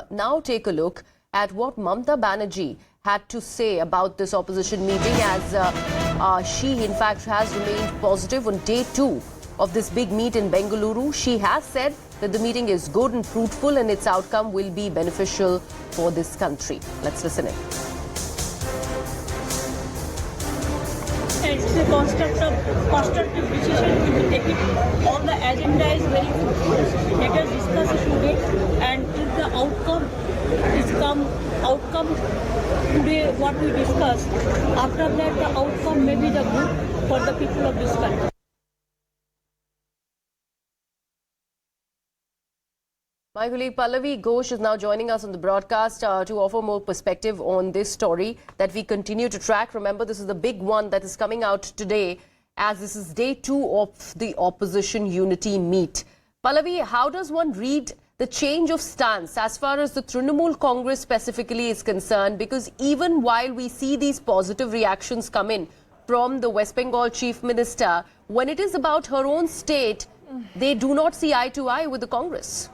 Now take a look at what Mamata Banerjee had to say about this opposition meeting, as she in fact has remained positive on day 2 of this big meet in Bengaluru. She has said that the meeting is good and fruitful and its outcome will be beneficial for this country. Let's listen in. It's a constructive decision to be taken. On the agenda is very fruitful. Let us discuss it today, and if the outcome today what we discuss, after that the outcome may be the good for the people of this country. My colleague Pallavi Ghosh is now joining us on the broadcast to offer more perspective on this story that we continue to track. Remember, this is the big one that is coming out today, as this is day 2 of the opposition unity meet. Pallavi, how does one read the change of stance as far as the Trinamool Congress specifically is concerned? Because even while we see these positive reactions come in from the West Bengal Chief Minister, when it is about her own state, they do not see eye to eye with the Congress.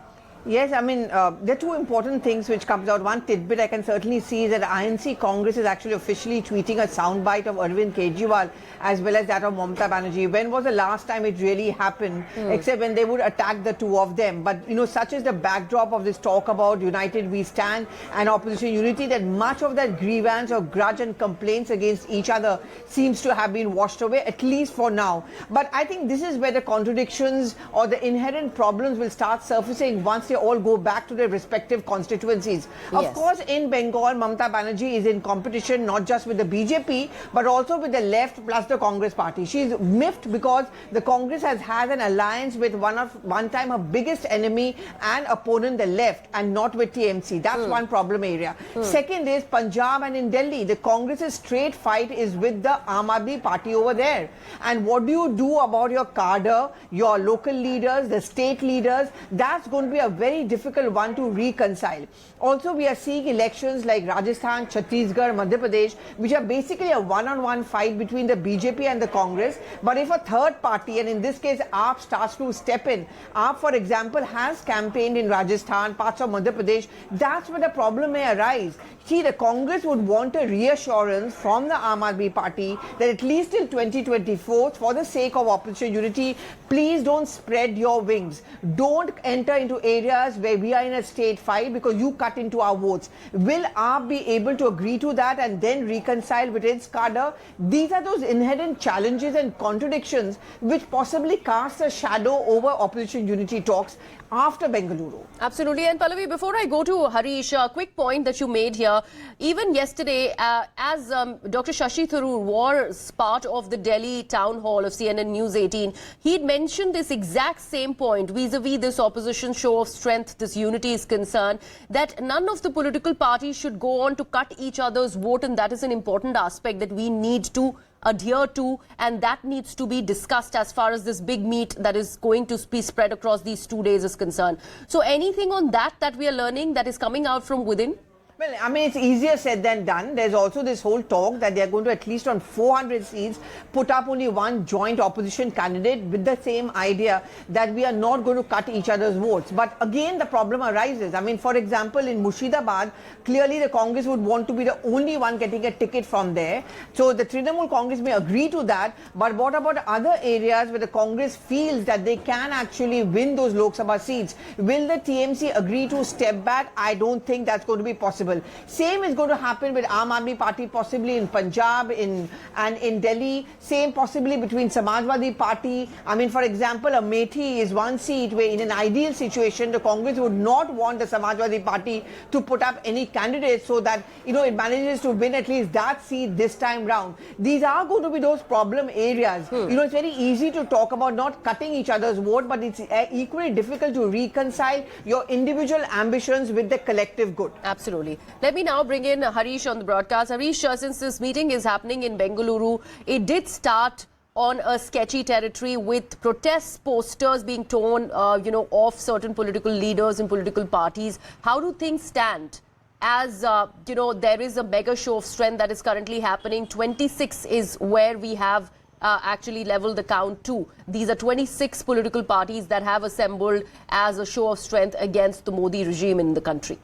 Yes, I mean, there are two important things which comes out. One tidbit I can certainly see is that INC Congress is actually officially tweeting a soundbite of Arvind Kejriwal as well as that of Mamata Banerjee. When was the last time it really happened, except when they would attack the two of them? But, you know, such is the backdrop of this talk about United We Stand and opposition unity, that much of that grievance or grudge and complaints against each other seems to have been washed away, at least for now. But I think this is where the contradictions or the inherent problems will start surfacing once they all go back to their respective constituencies. Yes. Of course, in Bengal, Mamata Banerjee is in competition not just with the BJP, but also with the left plus the Congress party. She's miffed because the Congress has had an alliance with one time her biggest enemy and opponent, the left, and not with TMC. That's one problem area. Second is Punjab and in Delhi, the Congress's straight fight is with the Aam Aadmi party over there. And what do you do about your cadre, your local leaders, the state leaders? That's going to be a very difficult one to reconcile. Also, we are seeing elections like Rajasthan, Chhattisgarh, Madhya Pradesh, which are basically a one-on-one fight between the BJP and the Congress. But if a third party, and in this case AAP, starts to step in, AAP, for example, has campaigned in Rajasthan, parts of Madhya Pradesh, that's where the problem may arise. See, the Congress would want a reassurance from the Aam Aadmi party that at least till 2024, for the sake of opposition unity, please don't spread your wings. Don't enter into areas where we are in a state fight because you cut into our votes. Will AAP be able to agree to that and then reconcile with its cadre? These are those inherent challenges and contradictions which possibly cast a shadow over opposition unity talks after Bengaluru. Absolutely. And Pallavi, before I go to Harish, a quick point that you made here. Even yesterday, as Dr. Shashi Tharoor was part of the Delhi town hall of CNN News 18, he'd mentioned this exact same point vis-a-vis this opposition show of strength, this unity is concerned, that none of the political parties should go on to cut each other's vote, and that is an important aspect that we need to adhere to, and that needs to be discussed as far as this big meet that is going to be spread across these 2 days is concerned. So anything on that we are learning that is coming out from within? Well, I mean, it's easier said than done. There's also this whole talk that they're going to, at least on 400 seats, put up only one joint opposition candidate with the same idea that we are not going to cut each other's votes. But again, the problem arises. I mean, for example, in Murshidabad, clearly the Congress would want to be the only one getting a ticket from there. So the Trinamool Congress may agree to that. But what about other areas where the Congress feels that they can actually win those Lok Sabha seats? Will the TMC agree to step back? I don't think that's going to be possible. Same is going to happen with Aam Aadmi Party, possibly in Punjab and in Delhi. Same possibly between Samajwadi Party. I mean, for example, Amethi is one seat where in an ideal situation, the Congress would not want the Samajwadi Party to put up any candidates so that, you know, it manages to win at least that seat this time round. These are going to be those problem areas. You know, it's very easy to talk about not cutting each other's vote, but it's equally difficult to reconcile your individual ambitions with the collective good. Absolutely. Let me now bring in Harish on the broadcast. Harish, since this meeting is happening in Bengaluru, it did start on a sketchy territory with protest posters being torn, off certain political leaders and political parties. How do things stand? As, there is a mega show of strength that is currently happening. 26 is where we have actually leveled the count to. These are 26 political parties that have assembled as a show of strength against the Modi regime in the country.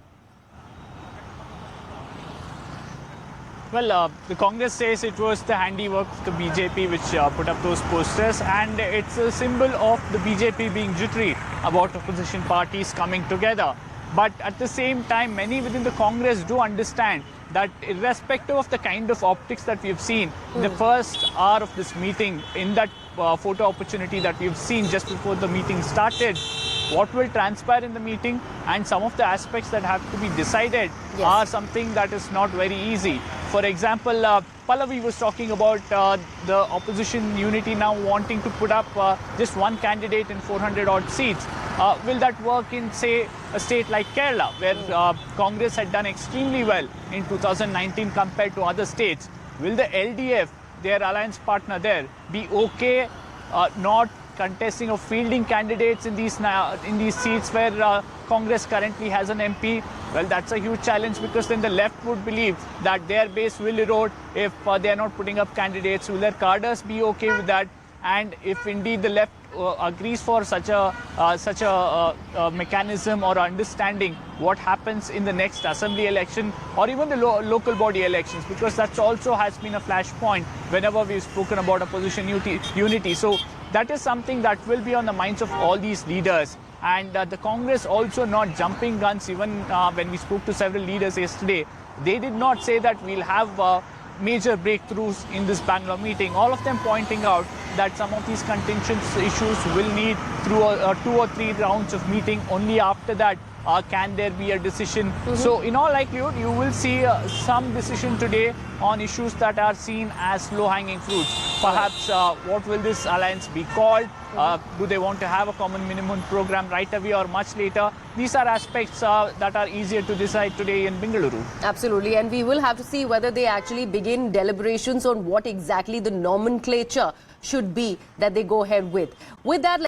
Well, the Congress says it was the handiwork of the BJP which put up those posters, and it's a symbol of the BJP being jittery about opposition parties coming together. But at the same time, many within the Congress do understand that irrespective of the kind of optics that we've seen in the first hour of this meeting, in that photo opportunity that we've seen just before the meeting started, what will transpire in the meeting and some of the aspects that have to be decided are something that is not very easy. For example, Pallavi was talking about the opposition unity now wanting to put up just one candidate in 400 odd seats. Will that work in, say, a state like Kerala, where Congress had done extremely well in 2019 compared to other states? Will the LDF, their alliance partner there, be okay not contesting or fielding candidates in these seats where Congress currently has an MP? Well, that's a huge challenge, because then the left would believe that their base will erode if they are not putting up candidates. Will their cadres be okay with that? And if indeed the left agrees for such a mechanism or understanding, what happens in the next assembly election or even the local body elections, because that also has been a flashpoint whenever we've spoken about opposition unity. So that is something that will be on the minds of all these leaders. And the Congress also not jumping guns. Even when we spoke to several leaders yesterday, they did not say that we'll have major breakthroughs in this Bangalore meeting. All of them pointing out that some of these contentious issues will need through 2 or 3 rounds of meeting. Only after that can there be a decision. So in all likelihood, you will see some decision today on issues that are seen as low-hanging fruits. Perhaps what will this alliance be called? Do they want to have a common minimum program right away or much later? These are aspects that are easier to decide today in Bengaluru. Absolutely, and we will have to see whether they actually begin deliberations on what exactly the nomenclature should be that they go ahead with. With that,